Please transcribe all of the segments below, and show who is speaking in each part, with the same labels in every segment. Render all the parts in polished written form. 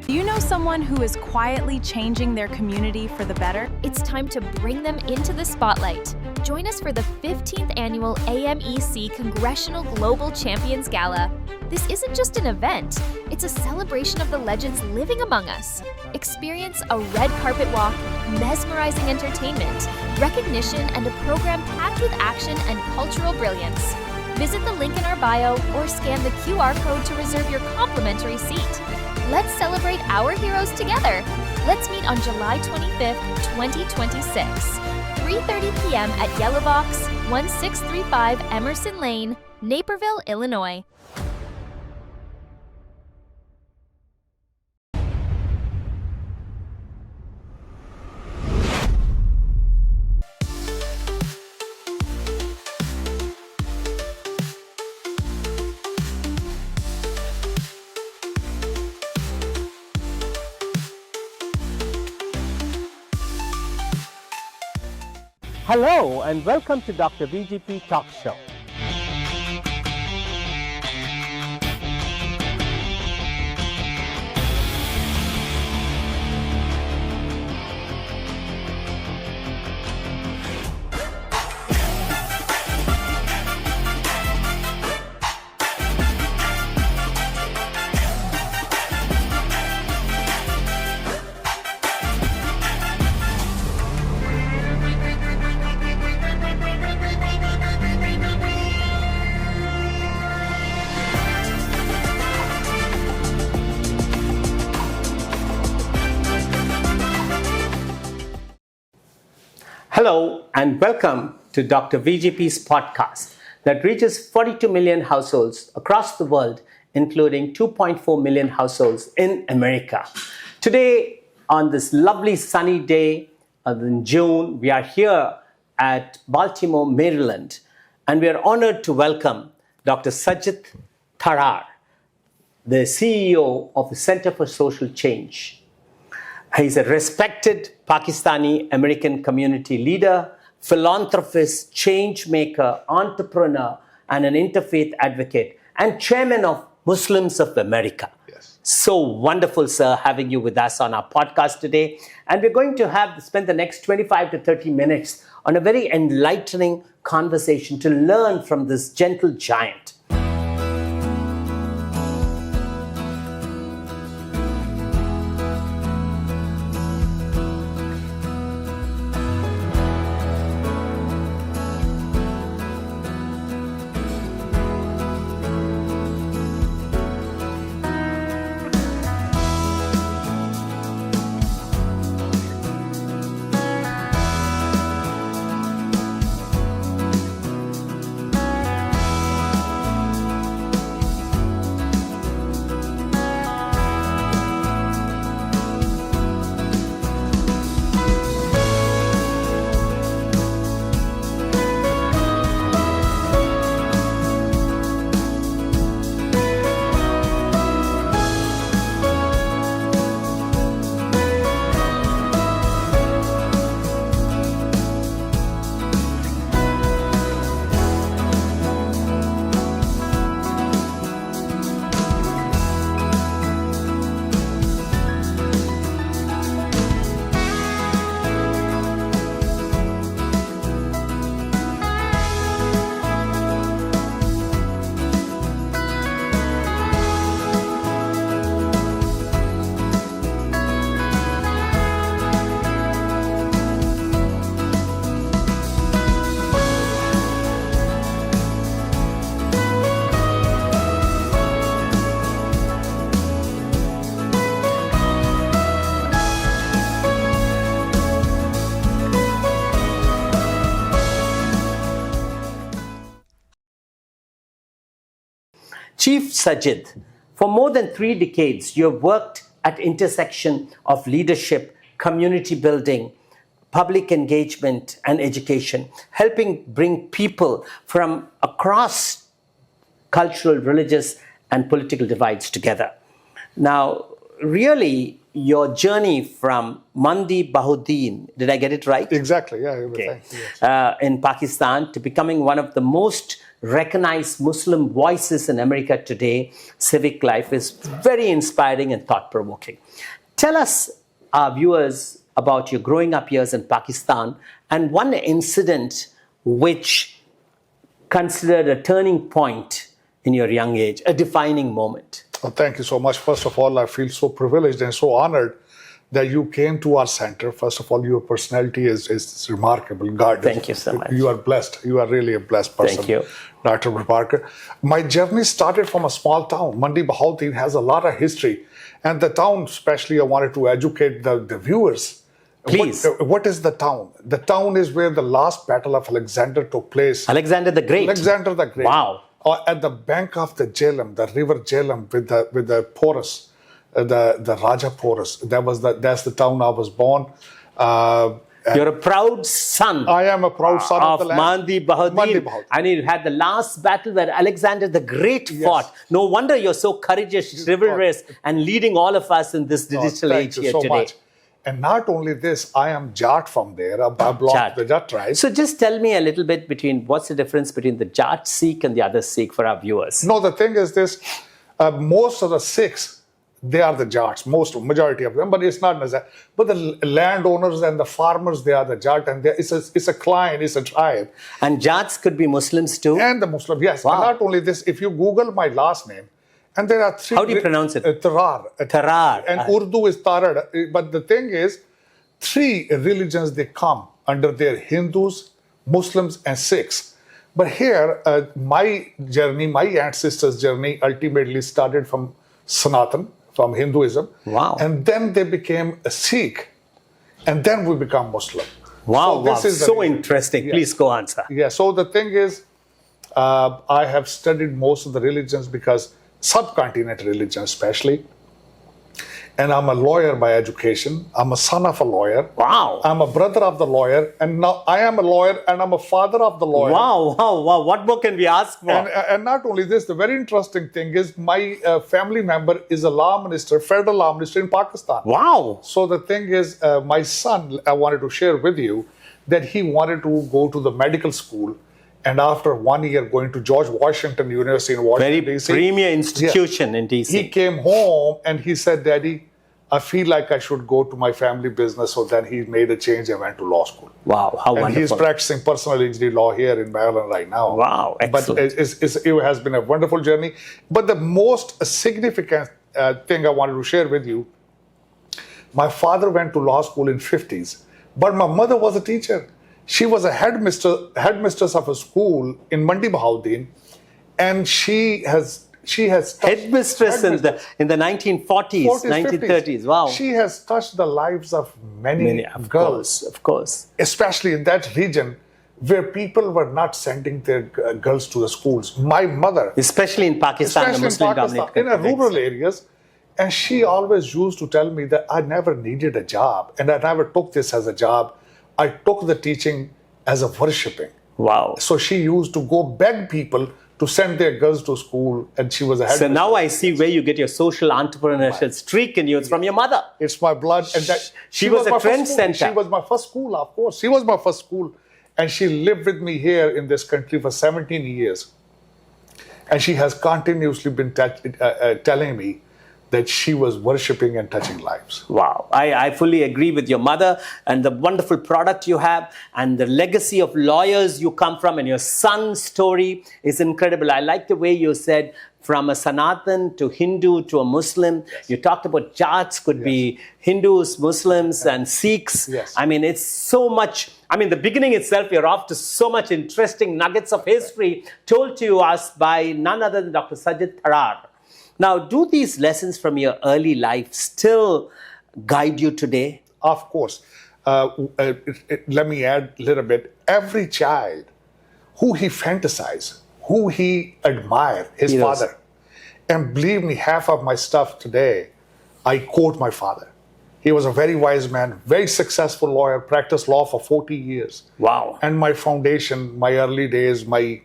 Speaker 1: Do you know someone who is quietly changing their community for the better?
Speaker 2: It's time to bring them into the spotlight. Join us for the 15th annual AMEC Congressional Global Champions Gala. This isn't just an event, it's a celebration of the legends living among us. Experience a red carpet walk, mesmerizing entertainment, recognition, and a program packed with action and cultural brilliance. Visit the link in our bio or scan the QR code to reserve your complimentary seat. Let's celebrate our heroes together. Let's meet on July 25th, 2026, 3:30 p.m. at Yellow Box, 1635 Emerson Lane, Naperville, Illinois.
Speaker 3: Hello and welcome to Dr. VGP Talk Show. Hello and welcome to Dr. VGP's podcast that reaches 42 million households across the world, including 2.4 million households in America. Today, on this lovely sunny day in June, we are here at Baltimore, Maryland, and we are honored to welcome Dr. Sajid Tarar, the CEO of the Center for Social Change. He's a respected Pakistani-American community leader, philanthropist, change maker, entrepreneur, and an interfaith advocate, and chairman of Muslims of America.
Speaker 4: Yes.
Speaker 3: So wonderful, sir, having you with us on our podcast today. And we're going to spend the next 25 to 30 minutes on a very enlightening conversation to learn from this gentle giant. Chief Sajid, for more than 3 decades, you have worked at intersection of leadership, community building, public engagement, and education, helping bring people from across cultural, religious, and political divides together. Now, really, your journey from Mandi Bahauddin, did I get it right?
Speaker 4: Exactly, yeah.
Speaker 3: Okay.
Speaker 4: Yes.
Speaker 3: In Pakistan to becoming one of the most recognized Muslim voices in America today, civic life is very inspiring and thought-provoking. Tell us, our viewers, about your growing up years in Pakistan and one incident which considered a turning point in your young age, a defining moment.
Speaker 4: Well, thank you so much. First of all, I feel so privileged and so honored that you came to our center. First of all, your personality is remarkable. God,
Speaker 3: Thank you so much.
Speaker 4: You are blessed. You are really a blessed person.
Speaker 3: Thank you.
Speaker 4: Dr. Parker. My journey started from a small town. Mandi Bahauddin has a lot of history. And the town, especially, I wanted to educate the viewers.
Speaker 3: Please.
Speaker 4: What is the town? The town is where the last battle of Alexander took place.
Speaker 3: Alexander the Great.
Speaker 4: Alexander the Great.
Speaker 3: Wow.
Speaker 4: At the bank of the Jhelum, the river Jhelum, with the Porus, the Raja Porus. That's the town I was born.
Speaker 3: You're a proud son.
Speaker 4: I am a proud son of the land.
Speaker 3: Mandi Bahauddin. And you had the last battle where Alexander the Great fought. No wonder you're so courageous, chivalrous, and leading all of us in this digital age here
Speaker 4: so
Speaker 3: today.
Speaker 4: Much. And not only this, I am Jat from there. I belong to the Jat tribe.
Speaker 3: So just tell me a little bit between what's the difference between the Jat Sikh and the other Sikh for our viewers.
Speaker 4: No, the thing is this, most of the Sikhs, they are the Jats, majority of them, but it's not necessary. But the landowners and the farmers, they are the Jat, and it's a clan, it's a tribe.
Speaker 3: And Jats could be Muslims too?
Speaker 4: And the Muslim, yes.
Speaker 3: Wow.
Speaker 4: And not only this, if you Google my last name, and there are three.
Speaker 3: How do you pronounce it?
Speaker 4: Tarar.
Speaker 3: Tarar.
Speaker 4: And Urdu is Tarar. But the thing is, three religions, they come under their Hindus, Muslims, and Sikhs. But here, my journey, my ancestors' journey ultimately started from Sanatan, from Hinduism.
Speaker 3: Wow.
Speaker 4: And then they became a Sikh. And then we become Muslim.
Speaker 3: Wow,
Speaker 4: So this is
Speaker 3: so interesting.
Speaker 4: Yeah.
Speaker 3: Please go on, sir.
Speaker 4: Yeah, so the thing is, I have studied most of the religions because subcontinent religion especially. And I'm a lawyer by education. I'm a son of a lawyer.
Speaker 3: Wow.
Speaker 4: I'm a brother of the lawyer. And now I am a lawyer and I'm a father of the lawyer.
Speaker 3: Wow. What more can we ask for?
Speaker 4: And not only this, the very interesting thing is my family member is a law minister, federal law minister in Pakistan.
Speaker 3: Wow.
Speaker 4: So the thing is, my son, I wanted to share with you that he wanted to go to the medical school. And after 1 year going to George Washington University in Washington,
Speaker 3: Very
Speaker 4: D.C.
Speaker 3: premier institution in D.C.
Speaker 4: He came home and he said, Daddy, I feel like I should go to my family business. So then he made a change and went to law school.
Speaker 3: Wow, how
Speaker 4: and
Speaker 3: wonderful.
Speaker 4: He's practicing personal injury law here in Maryland right now.
Speaker 3: Wow, excellent.
Speaker 4: But it has been a wonderful journey. But the most significant thing I wanted to share with you, my father went to law school in 50s, but my mother was a teacher. She was a headmistress of a school in Mandi Bahauddin, and she has
Speaker 3: headmistress in the 1940s, 1930s. Wow.
Speaker 4: She has touched the lives of many girls.
Speaker 3: Of course.
Speaker 4: Especially in that region where people were not sending their girls to the schools. My mother,
Speaker 3: especially in Pakistan, the Muslim-dominated
Speaker 4: in rural areas, and she always used to tell me that I never needed a job, and I never took this as a job. I took the teaching as a worshipping.
Speaker 3: Wow.
Speaker 4: So she used to go beg people to send their girls to school, and she was a headmistress.
Speaker 3: So now I see where you get your social entrepreneurial streak in you. It's from your mother.
Speaker 4: It's my blood. And that
Speaker 3: she was a trendsetter.
Speaker 4: She was my first school, of course. She was my first school. And she lived with me here in this country for 17 years. And she has continuously been telling me that she was worshipping and touching lives.
Speaker 3: Wow. I fully agree with your mother and the wonderful product you have and the legacy of lawyers you come from, and your son's story is incredible. I like the way you said from a Sanatan to Hindu to a Muslim.
Speaker 4: Yes.
Speaker 3: You talked about Jats could be Hindus, Muslims, and Sikhs.
Speaker 4: Yes.
Speaker 3: I mean, it's so much. I mean, the beginning itself, you're off to so much interesting nuggets of history told to us by none other than Dr. Sajid Tarar. Now, do these lessons from your early life still guide you today?
Speaker 4: Of course. Let me add a little bit. Every child who he fantasized, who he admired, his father. And believe me, half of my stuff today, I quote my father. He was a very wise man, very successful lawyer, practiced law for 40 years.
Speaker 3: Wow.
Speaker 4: And my foundation, my early days, my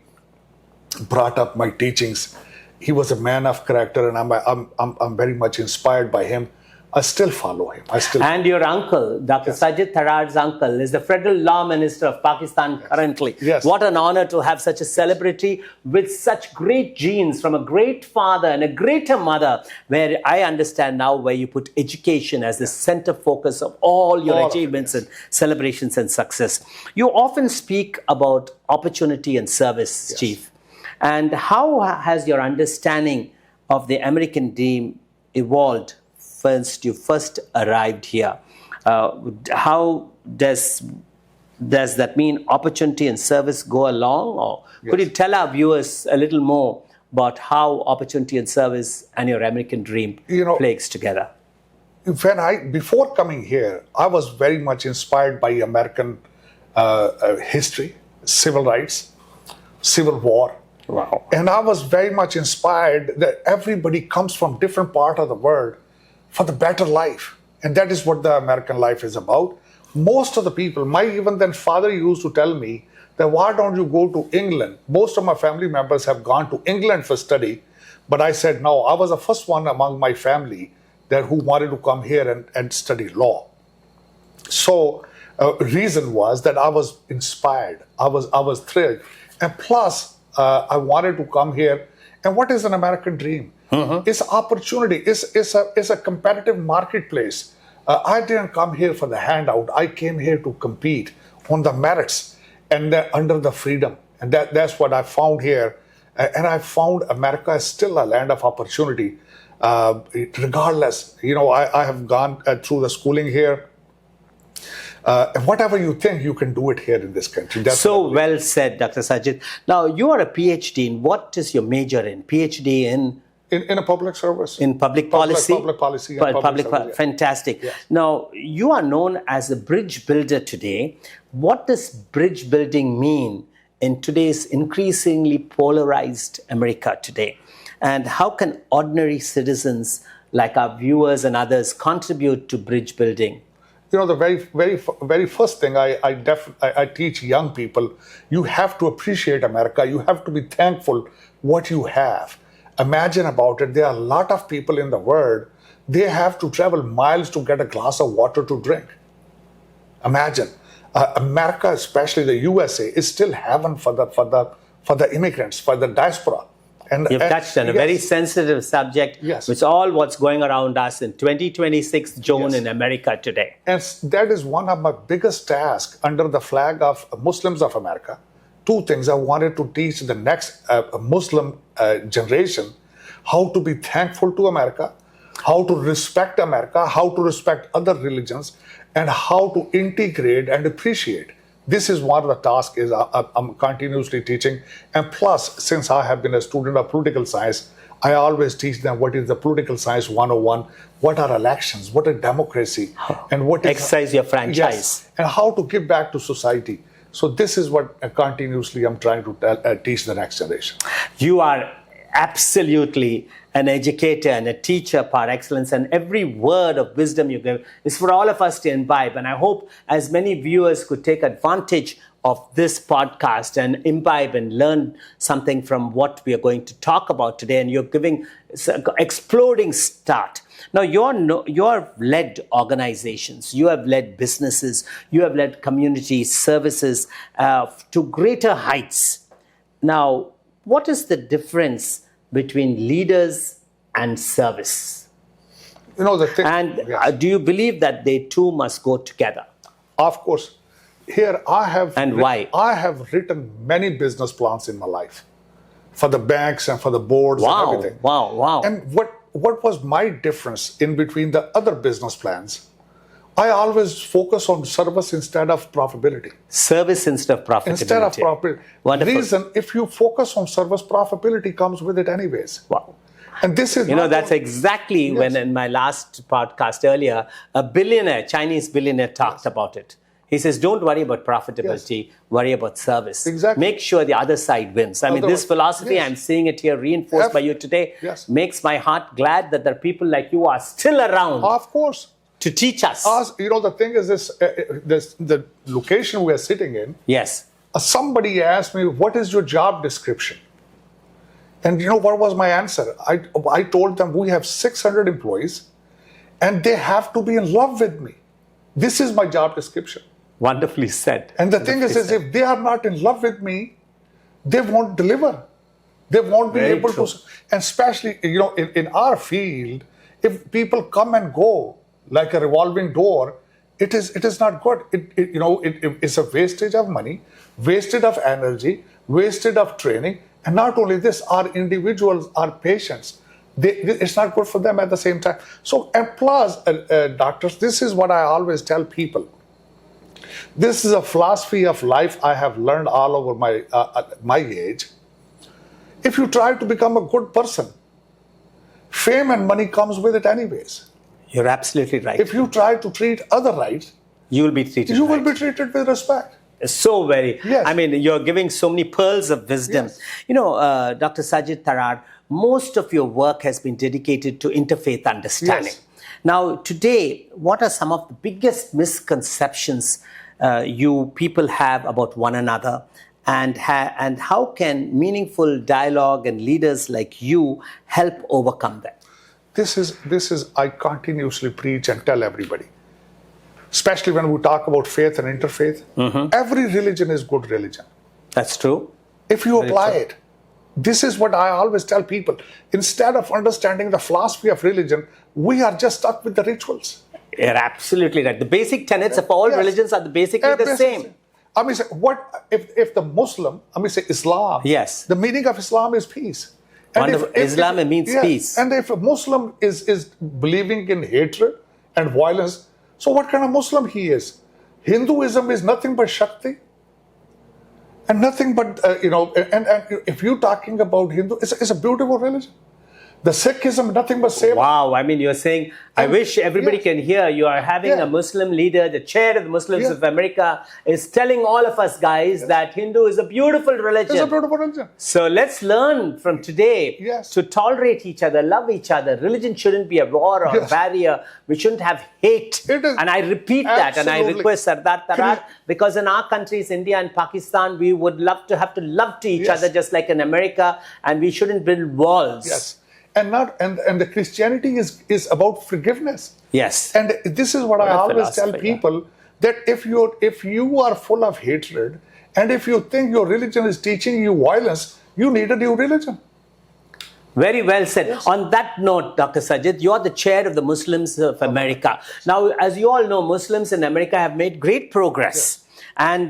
Speaker 4: brought up my teachings. He was a man of character, and I'm very much inspired by him. I still follow him.
Speaker 3: And your uncle, Dr. Sajid Tarar's uncle, is the Federal Law Minister of Pakistan currently.
Speaker 4: Yes.
Speaker 3: What an honor to have such a celebrity with such great genes from a great father and a greater mother, where I understand now where you put education as the center focus of all your achievements and celebrations and success. You often speak about opportunity and service, Chief. And how has your understanding of the American dream evolved since you first arrived here? How does that mean opportunity and service go along? Or could you tell our viewers a little more about how opportunity and service and your American dream plays together?
Speaker 4: Before coming here, I was very much inspired by American history, civil rights, Civil War.
Speaker 3: Wow.
Speaker 4: And I was very much inspired that everybody comes from different part of the world for the better life. And that is what the American life is about. Most of the people, my even then father used to tell me that why don't you go to England? Most of my family members have gone to England for study. But I said, no, I was the first one among my family who wanted to come here and study law. So reason was that I was inspired. I was thrilled. And plus, I wanted to come here. And what is an American dream? It's opportunity. It's a competitive marketplace. I didn't come here for the handout. I came here to compete on the merits and under the freedom. And that's what I found here. And I found America is still a land of opportunity. Regardless, I have gone through the schooling here. Whatever you think, you can do it here in this country.
Speaker 3: So well said, Dr. Sajid. Now, you are a PhD in, what is your major in? PhD in
Speaker 4: a public service.
Speaker 3: In public policy?
Speaker 4: Public policy. And public service,
Speaker 3: fantastic.
Speaker 4: Yes.
Speaker 3: Now, you are known as a bridge builder today. What does bridge building mean in today's increasingly polarized America today? And how can ordinary citizens like our viewers and others contribute to bridge building?
Speaker 4: The very first thing I teach young people, you have to appreciate America. You have to be thankful what you have. Imagine about it. There are a lot of people in the world, they have to travel miles to get a glass of water to drink. Imagine. America, especially the USA, is still heaven for the immigrants, for the diaspora.
Speaker 3: You've touched on a very sensitive subject, which is all what's going around us in 2026 June in America today.
Speaker 4: And that is one of my biggest tasks under the flag of Muslims of America. Two things I wanted to teach the next Muslim generation: how to be thankful to America, how to respect America, how to respect other religions, and how to integrate and appreciate. This is one of the tasks I'm continuously teaching. And plus, since I have been a student of political science, I always teach them what is the political science 101, what are elections, what is democracy, and what is...
Speaker 3: Exercise your franchise.
Speaker 4: Yes, and how to give back to society. So this is what continuously I'm trying to teach the next generation.
Speaker 3: You are absolutely an educator and a teacher par excellence, and every word of wisdom you give is for all of us to imbibe. And I hope as many viewers could take advantage of this podcast and imbibe and learn something from what we are going to talk about today. And you're giving exploding start. Now, you're led organizations, you have led businesses, you have led community services to greater heights. Now, what is the difference between leaders and service?
Speaker 4: The thing,
Speaker 3: and do you believe that they two must go together?
Speaker 4: Of course. Here I have...
Speaker 3: And why?
Speaker 4: I have written many business plans in my life for the banks and for the boards and everything.
Speaker 3: Wow.
Speaker 4: And what was my difference in between the other business plans? I always focus on service instead of profitability.
Speaker 3: Service instead of profitability.
Speaker 4: Instead of profitability.
Speaker 3: Wonderful.
Speaker 4: Reason, if you focus on service, profitability comes with it anyways.
Speaker 3: Wow.
Speaker 4: And this is...
Speaker 3: that's exactly when in my last podcast earlier, a Chinese billionaire talked about it. He says, don't worry about profitability, worry about service.
Speaker 4: Exactly.
Speaker 3: Make sure the other side wins. I mean, this philosophy, I'm seeing it here reinforced by you today, makes my heart glad that there are people like you are still around.
Speaker 4: Of course.
Speaker 3: To teach us.
Speaker 4: The thing is the location we are sitting in.
Speaker 3: Yes.
Speaker 4: Somebody asked me, what is your job description? And what was my answer? I told them we have 600 employees and they have to be in love with me. This is my job description.
Speaker 3: Wonderfully said.
Speaker 4: And the thing is if they are not in love with me, they won't deliver. They won't be
Speaker 3: Very
Speaker 4: able
Speaker 3: true.
Speaker 4: to. And especially, in our field, if people come and go like a revolving door, it is not good. It's a wastage of money, wastage of energy, wastage of training. And not only this, our individuals, our patients, it's not good for them at the same time. So, and plus, doctors, this is what I always tell people. This is a philosophy of life I have learned all over my age. If you try to become a good person, fame and money comes with it anyways.
Speaker 3: You're absolutely right.
Speaker 4: If you try to treat other right,
Speaker 3: you will be treated
Speaker 4: you
Speaker 3: right.
Speaker 4: will be treated with respect.
Speaker 3: So very.
Speaker 4: Yes.
Speaker 3: I mean, you're giving so many pearls of wisdom.
Speaker 4: Yes.
Speaker 3: Dr. Sajid Tarar, most of your work has been dedicated to interfaith understanding.
Speaker 4: Yes.
Speaker 3: Now, today, what are some of the biggest misconceptions you people have about one another, and how can meaningful dialogue and leaders like you help overcome that?
Speaker 4: This is I continuously preach and tell everybody, especially when we talk about faith and interfaith. Every religion is good religion.
Speaker 3: That's true.
Speaker 4: If you
Speaker 3: Very
Speaker 4: apply
Speaker 3: true.
Speaker 4: it. This is what I always tell people. Instead of understanding the philosophy of religion, we are just stuck with the rituals.
Speaker 3: You're absolutely right. The basic tenets of all
Speaker 4: Yes.
Speaker 3: religions are basically the same.
Speaker 4: I mean, what if the Muslim, Islam,
Speaker 3: Yes.
Speaker 4: the meaning of Islam is peace. And
Speaker 3: Wonderful. Islam means peace.
Speaker 4: And if a Muslim is believing in hatred and violence, so what kind of Muslim he is? Hinduism is nothing but Shakti. And nothing but, and if you're talking about Hindu, it's a beautiful religion. The Sikhism, nothing but same.
Speaker 3: Wow, I mean, you're saying, I wish everybody can hear. You are having a Muslim leader, the chair of the Muslims of America, is telling all of us guys that Hindu is a beautiful religion.
Speaker 4: It's a beautiful religion.
Speaker 3: So let's learn from today to tolerate each other, love each other. Religion shouldn't be a war or a barrier. We shouldn't have hate.
Speaker 4: It is.
Speaker 3: And I repeat that, and I request Sardar Tarar, because in our countries, India and Pakistan, we would love to have to love to each other just like in America, and we shouldn't build walls.
Speaker 4: Yes. And the Christianity is about forgiveness.
Speaker 3: Yes.
Speaker 4: And this is what I always tell people, that if you are full of hatred, and if you think your religion is teaching you violence, you need a new religion.
Speaker 3: Very well said.
Speaker 4: Yes.
Speaker 3: On that note, Dr. Sajid, you are the chair of the Muslims of America. Now, as you all know, Muslims in America have made great progress. Yes.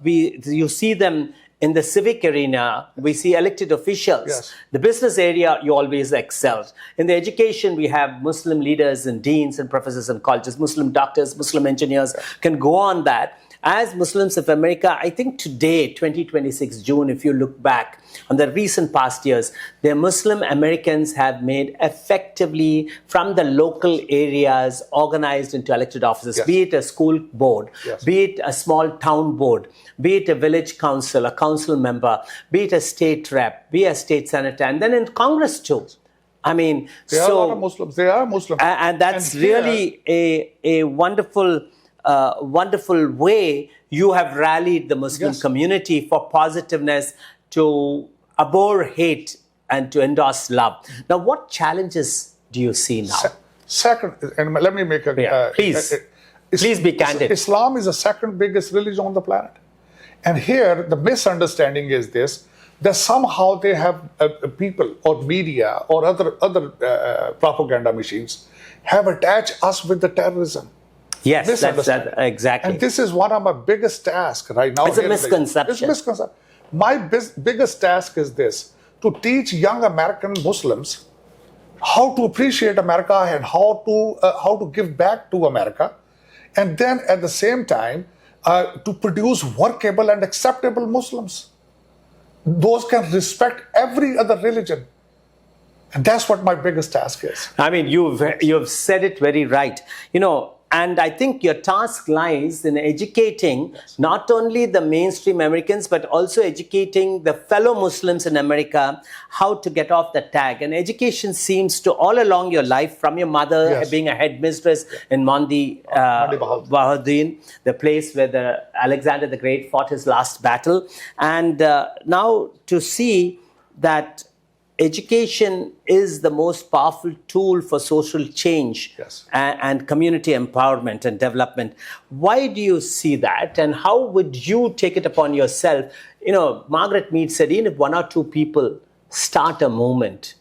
Speaker 3: You see them in the civic arena. We see elected officials.
Speaker 4: Yes.
Speaker 3: The business area, you always excelled. In the education, we have Muslim leaders and deans and professors in colleges, Muslim doctors, Muslim engineers can go on that. As Muslims of America, I think today, 2026 June, if you look back on the recent past years, the Muslim Americans have made effectively from the local areas organized into elected offices, be it a school board, be it a small town board, be it a village council, a council member, be it a state rep, be a state senator, and then in Congress too. I mean,
Speaker 4: there are a lot of Muslims. They are Muslims.
Speaker 3: And that's really a wonderful way you have rallied the Muslim community for positiveness, to abhor hate and to endorse love. Now, what challenges do you see now?
Speaker 4: Second, and let me make a...
Speaker 3: Please be candid.
Speaker 4: Islam is the second biggest religion on the planet. And here, the misunderstanding is this, that somehow they have people or media or other propaganda machines have attached us with the terrorism.
Speaker 3: Yes, that's exactly.
Speaker 4: And this is one of my biggest tasks right now.
Speaker 3: It's a misconception.
Speaker 4: It's a misconception. My biggest task is this, to teach young American Muslims how to appreciate America and how to give back to America. And then at the same time, to produce workable and acceptable Muslims. Those can respect every other religion. And that's what my biggest task is.
Speaker 3: I mean, you've said it very right. And I think your task lies in educating not only the mainstream Americans, but also educating the fellow Muslims in America how to get off the tag. And education seems to all along your life, from your mother being a headmistress in Mandi Bahauddin, the place where Alexander the Great fought his last battle. And now to see that education is the most powerful tool for social change and community empowerment and development. Why do you see that? And how would you take it upon yourself? You know, Margaret Mead said, even if one or two people start a movement,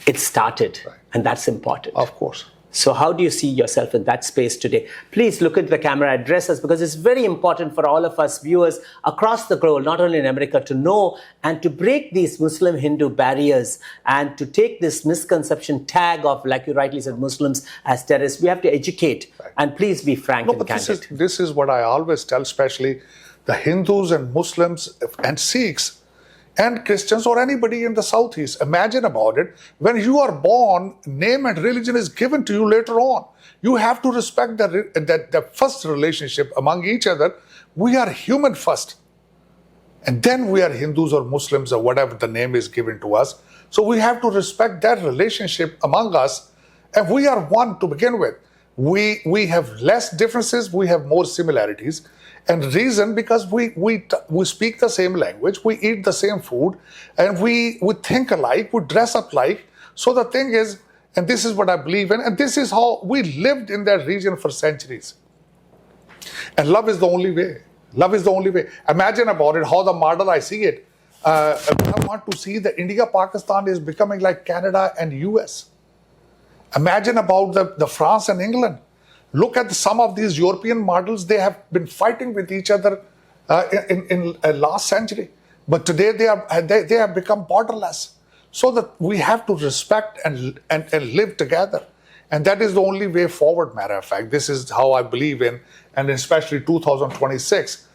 Speaker 3: it started. Right. And that's important.
Speaker 4: Of course.
Speaker 3: So how do you see yourself in that space today? Please look at the camera, address us, because it's very important for all of us viewers across the globe, not only in America, to know and to break these Muslim-Hindu barriers and to take this misconception tag of, like you rightly said, Muslims as terrorists. We have to educate. Right. And please be frank and candid.
Speaker 4: This is what I always tell, especially the Hindus and Muslims and Sikhs and Christians or anybody in the Southeast. Imagine about it. When you are born, name and religion is given to you later on. You have to respect the first relationship among each other. We are human first. And then we are Hindus or Muslims or whatever the name is given to us. So we have to respect that relationship among us. And we are one to begin with. We have less differences. We have more similarities. And reason, because we speak the same language, we eat the same food, and we think alike, we dress up alike. So the thing is, and this is what I believe in, and this is how we lived in that region for centuries. And love is the only way. Love is the only way. Imagine about it, how the model I see it. I want to see that India-Pakistan is becoming like Canada and US. Imagine about the France and England. Look at some of these European models. They have been fighting with each other in last century. But today they have become borderless. So that we have to respect and live together. And that is the only way forward, matter of fact. This is how I believe in, and especially 2026,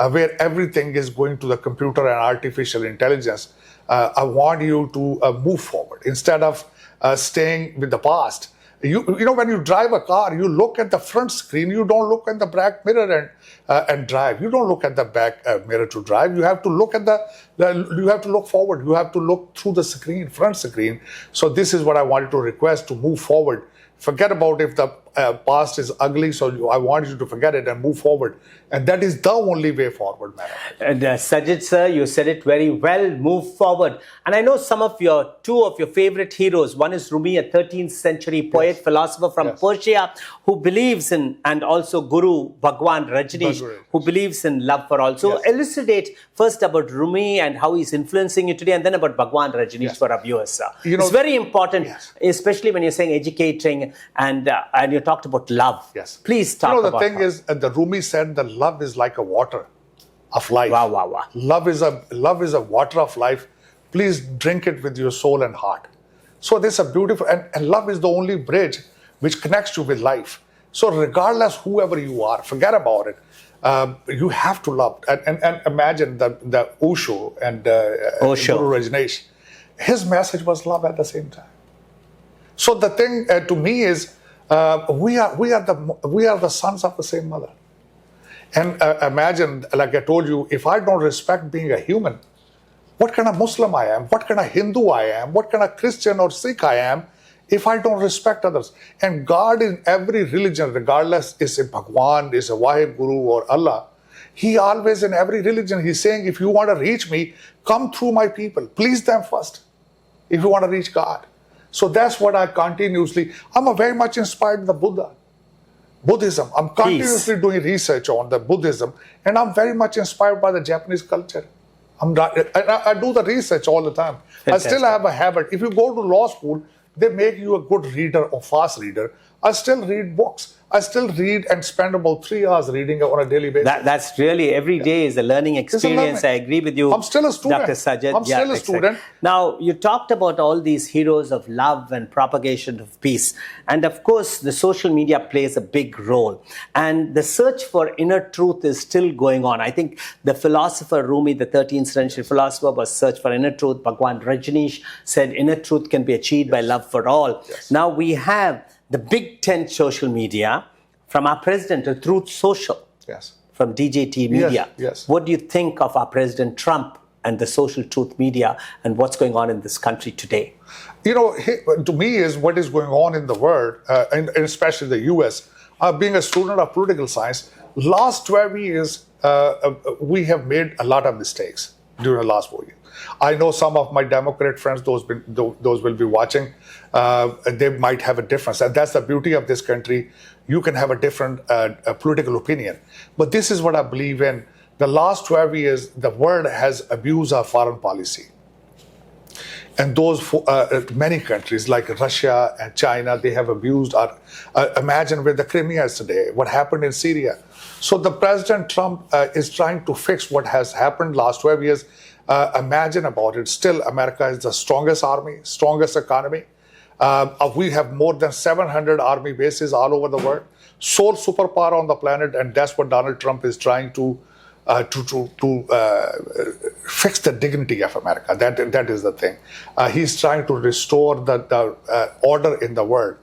Speaker 4: where everything is going to the computer and artificial intelligence. I want you to move forward instead of staying with the past. You know, when you drive a car, you look at the front screen. You don't look at the back mirror and drive. You don't look at the back mirror to drive. You have to look at you have to look forward. You have to look through the screen, front screen. So this is what I wanted to request, to move forward. Forget about if the past is ugly. So I want you to forget it and move forward. And that is the only way forward, madam.
Speaker 3: And Sajid sir, you said it very well, move forward. And I know two of your favorite heroes. One is Rumi, a 13th century poet, philosopher from Persia, who believes in, and also Guru Bhagwan Rajneesh, who believes in love for all. So elucidate first about Rumi and how he's influencing you today, and then about Bhagwan Rajneesh for our viewers, sir. It's very important, especially when you're saying educating and you talked about love.
Speaker 4: Yes.
Speaker 3: Please talk about
Speaker 4: the thing is, the Rumi said that love is like a water of life.
Speaker 3: Wow.
Speaker 4: Love is a water of life. Please drink it with your soul and heart. So this is a beautiful, and love is the only bridge which connects you with life. So regardless whoever you are, forget about it. You have to love. And imagine the Osho and Guru Rajneesh. His message was love at the same time. So the thing to me is, we are the sons of the same mother. And imagine, like I told you, if I don't respect being a human, what kind of Muslim I am, what kind of Hindu I am, what kind of Christian or Sikh I am, if I don't respect others. And God in every religion, regardless is a Bhagwan, is a Wahid Guru or Allah, He always in every religion, He's saying, if you want to reach me, come through my people. Please them first, if you want to reach God. So that's what I continuously, I'm very much inspired by the Buddhism. I'm continuously doing research on the Buddhism, and I'm very much inspired by the Japanese culture. I do the research all the time. Fantastic. I still have a habit. If you go to law school, they make you a good reader or fast reader. I still read books. I still read and spend about 3 hours reading on a daily basis.
Speaker 3: That's really, every day is a learning experience. I agree with you.
Speaker 4: I'm still a student.
Speaker 3: Dr. Sajid.
Speaker 4: I'm still a student.
Speaker 3: Now, you talked about all these heroes of love and propagation of peace. And of course, the social media plays a big role. And the search for inner truth is still going on. I think the philosopher Rumi, the 13th century philosopher, was search for inner truth. Bhagwan Rajneesh said inner truth can be achieved by love for all. Yes. Now we have the big tent social media, from our president to Truth Social, from DJT Media.
Speaker 4: Yes.
Speaker 3: What do you think of our President Trump and the social truth media and what's going on in this country today?
Speaker 4: You know, to me is what is going on in the world, and especially the US. Being a student of political science, last 12 years, we have made a lot of mistakes. during the last 4 years. I know some of my Democrat friends, those will be watching, they might have a difference. And that's the beauty of this country. You can have a different political opinion. But this is what I believe in. The last 12 years, the world has abused our foreign policy. And those many countries like Russia and China, they have abused our, imagine with the Crimea yesterday, what happened in Syria. So the President Trump is trying to fix what has happened last 12 years. Imagine about it. Still, America is the strongest army, strongest economy. We have more than 700 army bases all over the world. Sole superpower on the planet, and that's what Donald Trump is trying to fix the dignity of America. That is the thing. He's trying to restore the order in the world.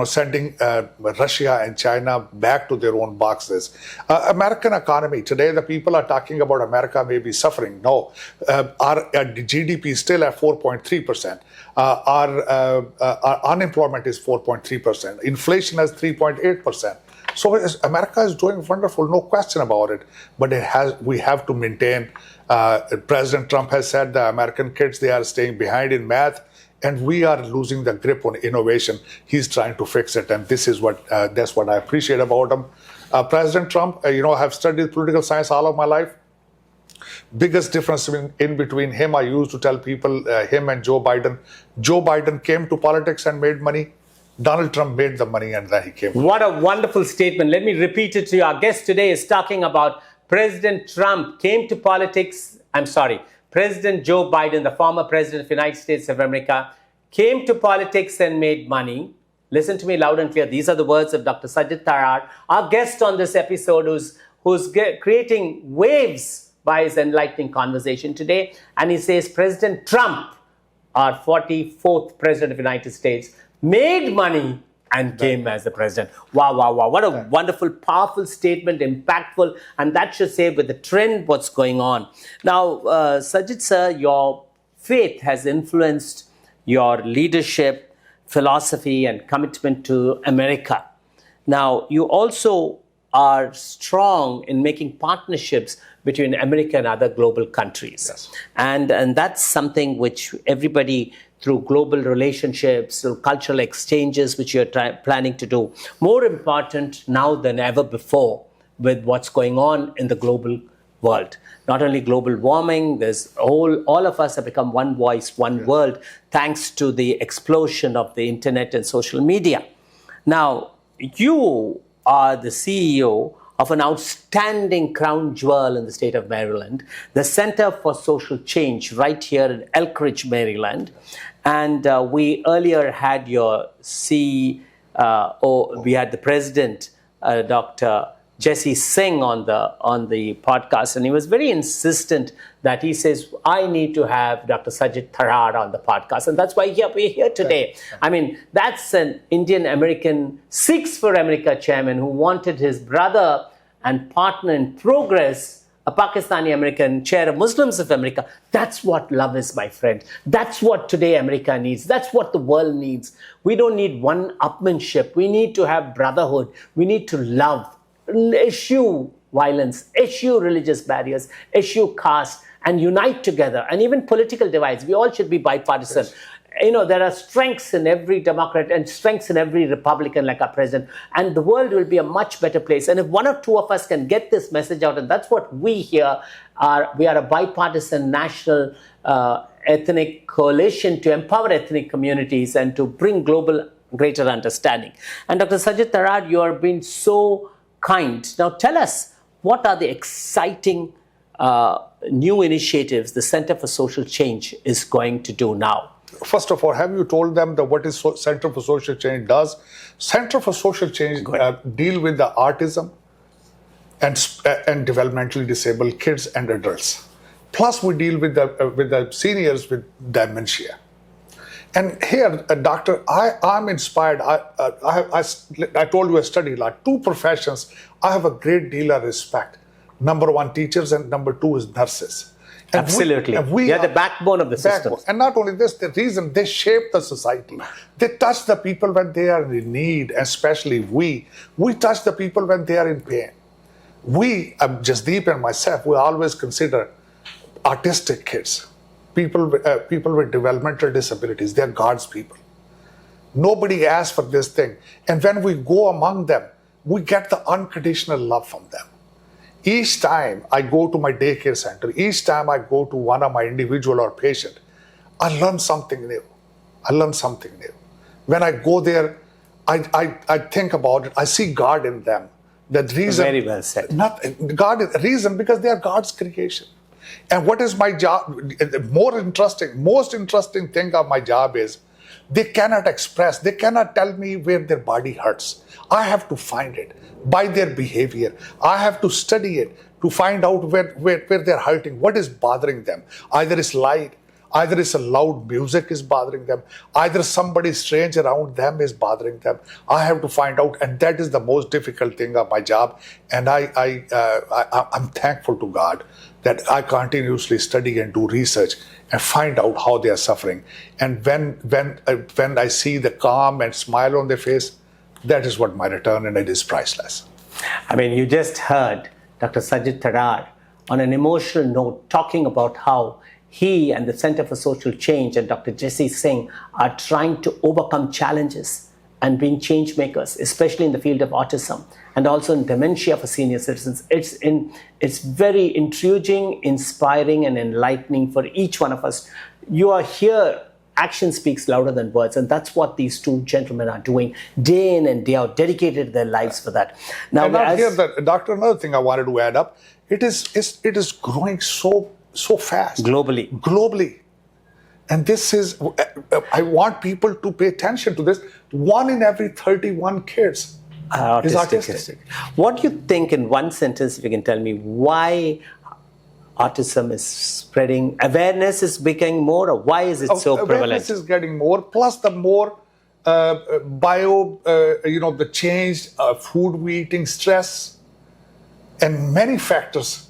Speaker 4: Sending Russia and China back to their own boxes. American economy, today the people are talking about America may be suffering. No, our GDP is still at 4.3%. Our unemployment is 4.3%. Inflation is 3.8%. So America is doing wonderful, no question about it. But we have to maintain, President Trump has said the American kids, they are staying behind in math. And we are losing the grip on innovation. He's trying to fix it, and this is that's what I appreciate about him. President Trump, I have studied political science all of my life. Biggest difference in between him, I used to tell people, him and Joe Biden. Joe Biden came to politics and made money. Donald Trump made the money, and then he came.
Speaker 3: What a wonderful statement. Let me repeat it to you. Our guest today is talking about President Trump came to politics. President Joe Biden, the former president of the United States of America, came to politics and made money. Listen to me loud and clear. These are the words of Dr. Sajid Tarar, our guest on this episode, who's creating waves by his enlightening conversation today. And he says, President Trump, our 44th president of the United States, made money and came as the president. Wow, wow, wow. What a wonderful, powerful statement, impactful. And that should say with the trend, what's going on. Now, Sajid sir, your faith has influenced your leadership, philosophy, and commitment to America. Now, you also are strong in making partnerships between America and other global countries.
Speaker 4: Yes.
Speaker 3: And that's something which everybody, through global relationships, through cultural exchanges, which you're planning to do, more important now than ever before with what's going on in the global world. Not only global warming, there's all of us have become one voice, one world, thanks to the explosion of the internet and social media. Now, you are the CEO of an outstanding crown jewel in the state of Maryland, the Center for Social Change right here in Elkridge, Maryland. And we earlier had your CEO, we had the president, Dr. Jesse Singh on the podcast, and he was very insistent that he says, I need to have Dr. Sajid Tarar on the podcast. And that's why we're here today. I mean, that's an Indian-American Sikhs for America chairman who wanted his brother and partner in progress, a Pakistani-American chair of Muslims of America. That's what love is, my friend. That's what today America needs. That's what the world needs. We don't need one-upmanship. We need to have brotherhood. We need to love, eschew violence, eschew religious barriers, eschew caste, and unite together. And even political divides. We all should be bipartisan. Yes. There are strengths in every Democrat and strengths in every Republican like our president. And the world will be a much better place. And if one or two of us can get this message out, and that's what we here are, we are a bipartisan national ethnic coalition to empower ethnic communities and to bring global greater understanding. And Dr. Sajid Tarar, you have been so kind. Now tell us, what are the exciting new initiatives the Center for Social Change is going to do now?
Speaker 4: First of all, have you told them what is Center for Social Change does? Center for Social Change deal with the autism and developmentally disabled kids and adults. Plus, we deal with the seniors with dementia. And here, doctor, I'm inspired. I told you I studied like two professions. I have a great deal of respect. Number one, teachers, and number two is nurses. And
Speaker 3: absolutely. We are the backbone of the system.
Speaker 4: And not only this, the reason they shape the society. They touch the people when they are in need, especially we touch the people when they are in pain. Jasdeep and myself, we always consider autistic kids, people with developmental disabilities, they're God's people. Nobody asked for this thing. And when we go among them, we get the unconditional love from them. Each time I go to my daycare center, each time I go to one of my individual or patient, I learn something new. When I go there, I think about it. I see God in them. The reason,
Speaker 3: very well said.
Speaker 4: Reason because they are God's creation. And what is my job? Most interesting thing of my job is they cannot express, they cannot tell me where their body hurts. I have to find it by their behavior. I have to study it to find out where they're hurting, what is bothering them. Either it's light, either it's a loud music is bothering them, either somebody strange around them is bothering them. I have to find out, and that is the most difficult thing of my job. And I'm thankful to God that I continuously study and do research and find out how they are suffering. And when I see the calm and smile on their face, that is what my return, and it is priceless.
Speaker 3: I mean, you just heard Dr. Sajid Tarar on an emotional note talking about how he and the Center for Social Change and Dr. Jesse Singh are trying to overcome challenges and being change makers, especially in the field of autism and also in dementia for senior citizens. It's very intriguing, inspiring, and enlightening for each one of us. You are here. Action speaks louder than words, and that's what these two gentlemen are doing day in and day out, dedicated their lives for that. Now,
Speaker 4: Doctor, another thing I wanted to add up, it is growing so fast. Globally. And this is, I want people to pay attention to this. 1 in every 31 kids is autistic.
Speaker 3: What do you think, in one sentence, if you can tell me, why autism is spreading, awareness is becoming more, or why is it so prevalent?
Speaker 4: Awareness is getting more, plus the more the changed food we eating, stress, and many factors,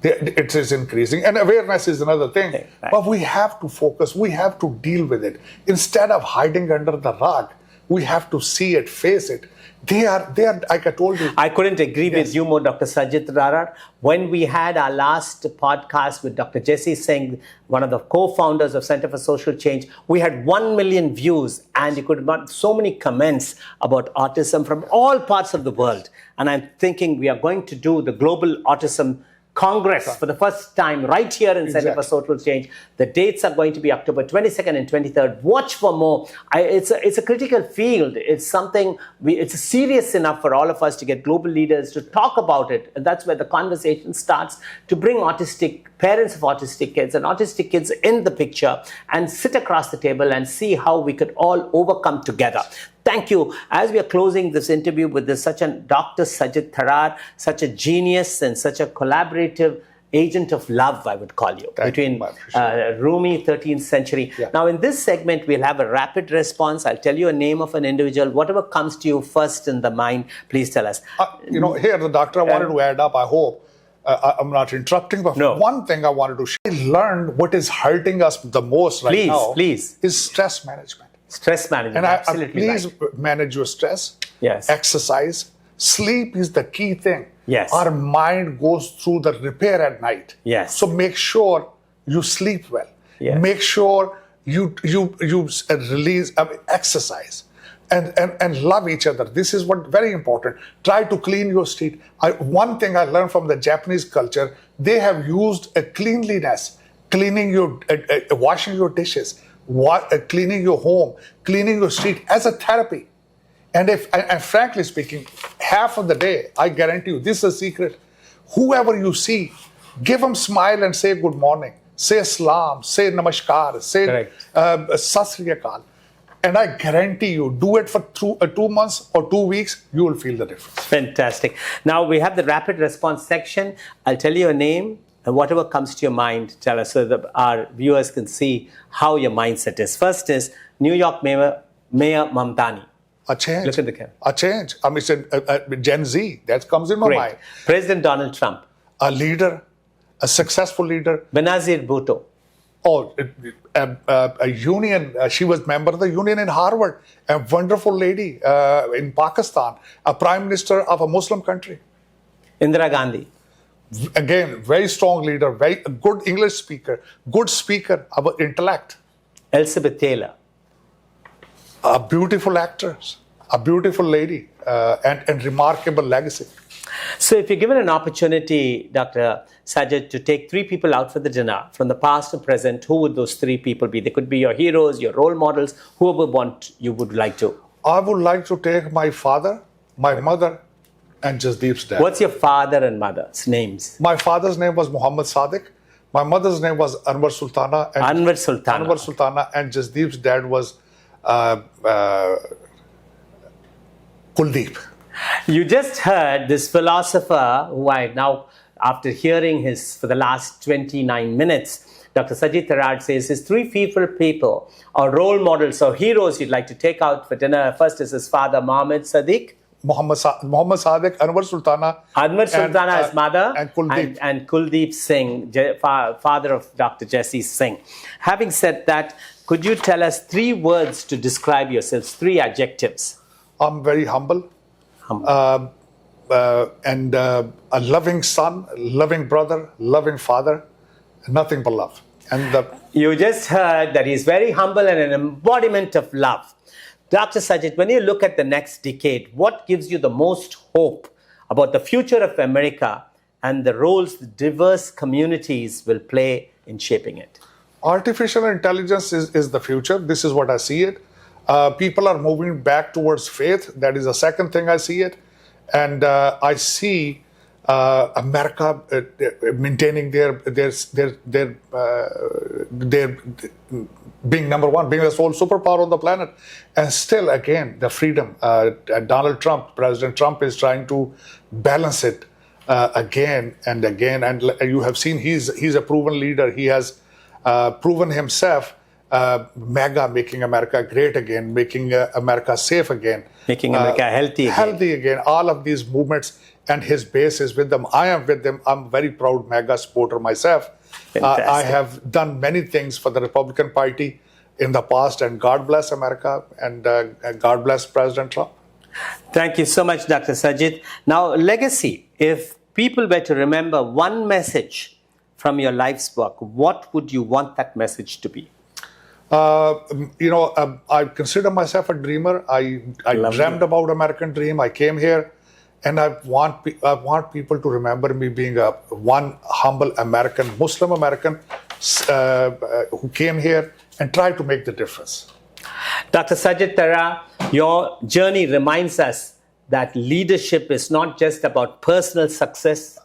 Speaker 4: it is increasing. And awareness is another thing.
Speaker 3: Right.
Speaker 4: But we have to focus, we have to deal with it. Instead of hiding under the rug, we have to see it, face it. They are, like I told you.
Speaker 3: I couldn't agree with you more, Dr. Sajid Tarar. When we had our last podcast with Dr. Jesse Singh, one of the co-founders of Center for Social Change, we had 1 million views, and you could get so many comments about autism from all parts of the world. And I'm thinking we are going to do the Global Autism Congress for the first time right here in Center for Social Change. The dates are going to be October 22nd and 23rd. Watch for more. It's a critical field. It's something, it's serious enough for all of us to get global leaders to talk about it. And that's where the conversation starts, to bring parents of autistic kids and autistic kids in the picture and sit across the table and see how we could all overcome together. Thank you. As we are closing this interview with such a Dr. Sajid Tarar, such a genius and such a collaborative agent of love, I would call you, between Rumi, 13th century. Yeah. Now, in this segment, we'll have a rapid response. I'll tell you a name of an individual. Whatever comes to you first in the mind, please tell us.
Speaker 4: Here, the doctor, I wanted to add up, I hope. I'm not interrupting, but one thing I wanted to share. I learned what is hurting us the most right now is stress management.
Speaker 3: Stress management,
Speaker 4: and please manage your stress.
Speaker 3: Yes.
Speaker 4: Exercise. Sleep is the key thing.
Speaker 3: Yes.
Speaker 4: Our mind goes through the repair at night.
Speaker 3: Yes.
Speaker 4: So make sure you sleep well.
Speaker 3: Yes.
Speaker 4: Make sure you release, exercise. And love each other. This is what very important. Try to clean your street. One thing I learned from the Japanese culture, they have used a cleanliness, cleaning your, washing your dishes, cleaning your home, cleaning your street as a therapy. And frankly speaking, half of the day, I guarantee you, this is a secret. Whoever you see, give them smile and say good morning. Say salam, say namaskar, say sat sri akal. And I guarantee you, do it for 2 months or 2 weeks, you will feel the difference.
Speaker 3: Fantastic. Now we have the rapid response section. I'll tell you a name, and whatever comes to your mind, tell us so that our viewers can see how your mindset is. First is New York Mayor Mamdani.
Speaker 4: A change.
Speaker 3: Look at the camera.
Speaker 4: A change. I mean, Gen Z, that comes in my mind.
Speaker 3: President Donald Trump.
Speaker 4: A leader, a successful leader.
Speaker 3: Benazir Bhutto.
Speaker 4: Oh, a union. She was member of the union in Harvard. A wonderful lady in Pakistan. A prime minister of a Muslim country.
Speaker 3: Indira Gandhi.
Speaker 4: Again, very strong leader, very good English speaker, good speaker, about intellect.
Speaker 3: Elizabeth Taylor.
Speaker 4: A beautiful actress, a beautiful lady, and remarkable legacy.
Speaker 3: So if you're given an opportunity, Dr. Sajid, to take 3 people out for the dinner from the past to present, who would those 3 people be? They could be your heroes, your role models, whoever you would like to.
Speaker 4: I would like to take my father, my mother, and Jasdeep's dad.
Speaker 3: What's your father and mother's names?
Speaker 4: My father's name was Muhammad Sadiq. My mother's name was Anwar Sultana. And
Speaker 3: Anwar Sultana.
Speaker 4: Anwar Sultana, and Jasdeep's dad was Kuldeep.
Speaker 3: You just heard this philosopher who I now, after hearing his for the last 29 minutes, Dr. Sajid Tarar says his 3 people or role models or heroes you'd like to take out for dinner. First is his father, Muhammad Sadiq.
Speaker 4: Muhammad Sadiq, Anwar Sultana.
Speaker 3: Anwar Sultana, his mother.
Speaker 4: And Kuldeep.
Speaker 3: And Kuldeep Singh, father of Dr. Jesse Singh. Having said that, could you tell us 3 words to describe yourselves, 3 adjectives?
Speaker 4: I'm very humble. And a loving son, loving brother, loving father, nothing but love. And
Speaker 3: you just heard that he's very humble and an embodiment of love. Dr. Sajid, when you look at the next decade, what gives you the most hope about the future of America and the roles the diverse communities will play in shaping it?
Speaker 4: Artificial intelligence is the future. This is what I see it. People are moving back towards faith. That is the second thing I see it. And I see America maintaining their being number one, being the sole superpower on the planet. And still, again, the freedom. Donald Trump, President Trump, is trying to balance it again and again. And you have seen he's a proven leader. He has proven himself. MAGA, making America great again, making America safe again,
Speaker 3: making America healthy
Speaker 4: again. All of these movements, and his base is with them. I am with them. I'm a very proud MAGA supporter myself. I have done many things for the Republican Party in the past, and God bless America, and God bless President Trump.
Speaker 3: Thank you so much, Dr. Sajid. Now, legacy. If people were to remember one message from your life's work, what would you want that message to be? I consider myself a dreamer. I dreamed about American dream. I came here, and I want people to remember me being one humble American, Muslim American, who came here and tried to make the difference. Dr. Sajid Tarar, your journey reminds us that leadership is not just about personal success.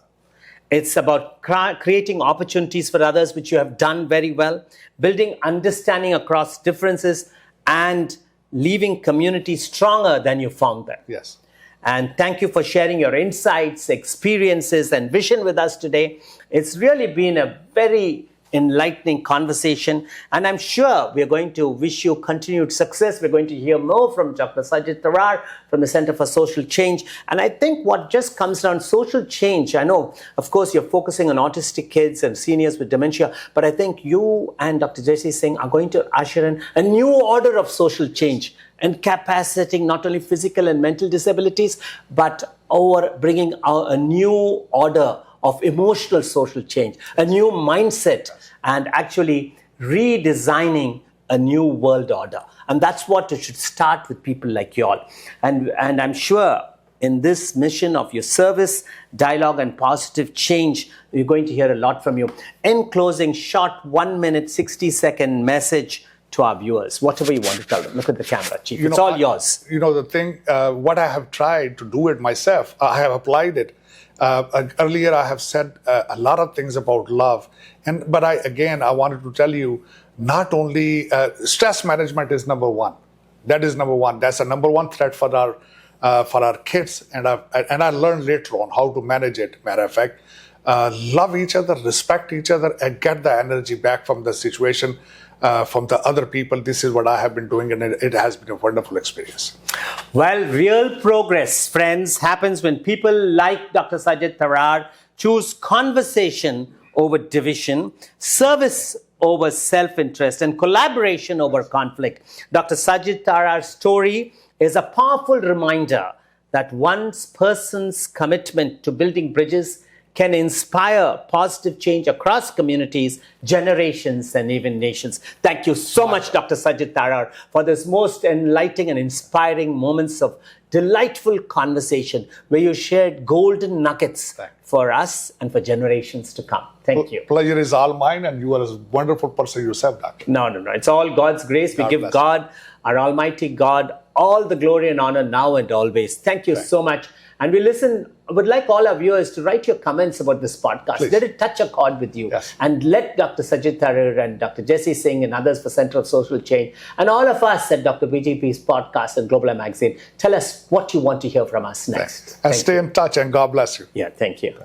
Speaker 3: It's about creating opportunities for others, which you have done very well, building understanding across differences, and leaving communities stronger than you found them.
Speaker 4: Yes.
Speaker 3: And thank you for sharing your insights, experiences, and vision with us today. It's really been a very enlightening conversation, and I'm sure we're going to wish you continued success. We're going to hear more from Dr. Sajid Tarar from the Center for Social Change. And I think what just comes down, social change, I know, of course, you're focusing on autistic kids and seniors with dementia, but I think you and Dr. Jesse Singh are going to usher in a new order of social change, incapacitating not only physical and mental disabilities, but bringing a new order of emotional social change, a new mindset, and actually redesigning a new world order. And that's what it should start with people like you all. And I'm sure in this mission of your service, dialogue, and positive change, you're going to hear a lot from you. In closing, short 1 minute, 60-second message to our viewers, whatever you want to tell them. Look at the camera, Chief. It's all yours.
Speaker 4: The thing, what I have tried to do it myself, I have applied it. Earlier, I have said a lot of things about love, but I wanted to tell you, not only stress management is number one. That is number one. That's a number one threat for our kids, and I learned later on how to manage it. Matter of fact, love each other, respect each other, and get the energy back from the situation, from the other people. This is what I have been doing, and it has been a wonderful experience.
Speaker 3: Well, real progress, friends, happens when people like Dr. Sajid Tarar choose conversation over division, service over self-interest, and collaboration over conflict. Dr. Sajid Tarar's story is a powerful reminder that one person's commitment to building bridges can inspire positive change across communities, generations, and even nations. Thank you so much, Dr. Sajid Tarar, for this most enlightening and inspiring moments of delightful conversation where you shared golden nuggets for us and for generations to come. Thank you.
Speaker 4: Pleasure is all mine, and you are a wonderful person yourself, Doctor.
Speaker 3: No. It's all God's grace. We give God, our Almighty God, all the glory and honor now and always. Thank you so much. And I would like all our viewers to write your comments about this podcast.
Speaker 4: Please.
Speaker 3: Let it touch a chord with you.
Speaker 4: Yes.
Speaker 3: And let Dr. Sajid Tarar and Dr. Jesse Singh and others for Center of Social Change and all of us at Dr. VGP's podcast and Global Magazine tell us what you want to hear from us next.
Speaker 4: And stay in touch, and God bless you.
Speaker 3: Yeah, thank you.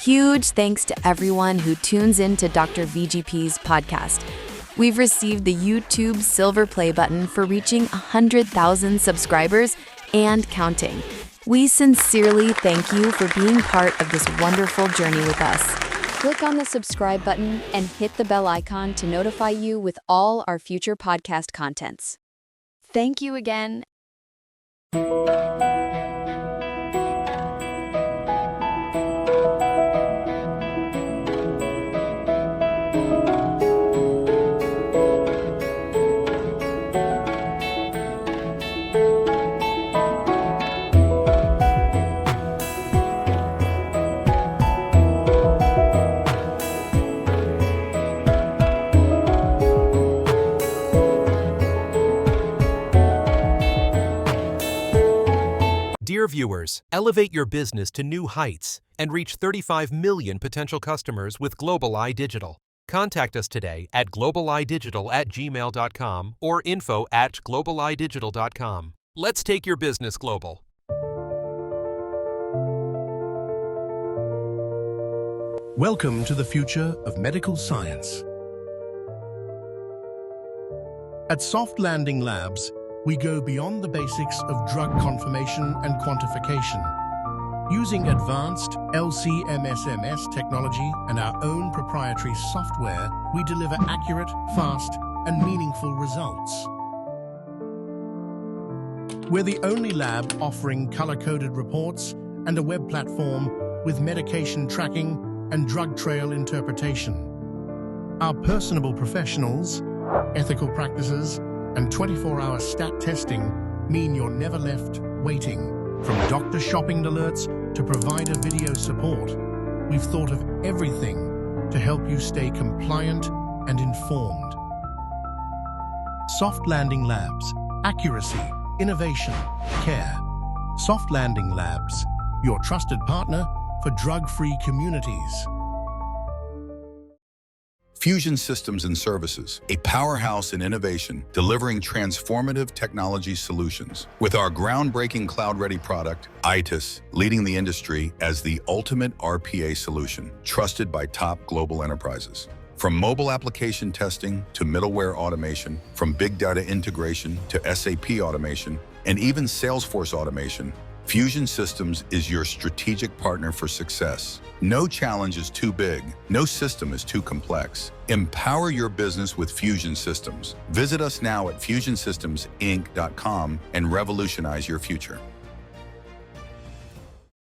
Speaker 5: Huge thanks to everyone who tunes in to Dr. VGP's podcast. We've received the YouTube Silver Play button for reaching 100,000 subscribers and counting. We sincerely thank you for being part of this wonderful journey with us. Click on the subscribe button and hit the bell icon to notify you with all our future podcast contents. Thank you again.
Speaker 6: Dear viewers, elevate your business to new heights and reach 35 million potential customers with GlobalEye Digital. Contact us today at globaleyedigital@gmail.com or info@globaleyedigital.com. Let's take your business global.
Speaker 7: Welcome to the future of medical science. At Soft Landing Labs, we go beyond the basics of drug confirmation and quantification. Using advanced LC-MS/MS technology and our own proprietary software, we deliver accurate, fast, and meaningful results. We're the only lab offering color-coded reports and a web platform with medication tracking and drug trail interpretation. Our personable professionals, ethical practices, and 24-hour stat testing mean you're never left waiting. From doctor shopping alerts to provider video support, we've thought of everything to help you stay compliant and informed. Soft Landing Labs. Accuracy, innovation, care. Soft Landing Labs, your trusted partner for drug-free communities.
Speaker 8: Fusion Systems and Services, a powerhouse in innovation, delivering transformative technology solutions. With our groundbreaking cloud-ready product, ITIS, leading the industry as the ultimate RPA solution, trusted by top global enterprises. From mobile application testing to middleware automation, from big data integration to SAP automation, and even Salesforce automation, Fusion Systems is your strategic partner for success. No challenge is too big. No system is too complex. Empower your business with Fusion Systems. Visit us now at fusionsystemsinc.com and revolutionize your future.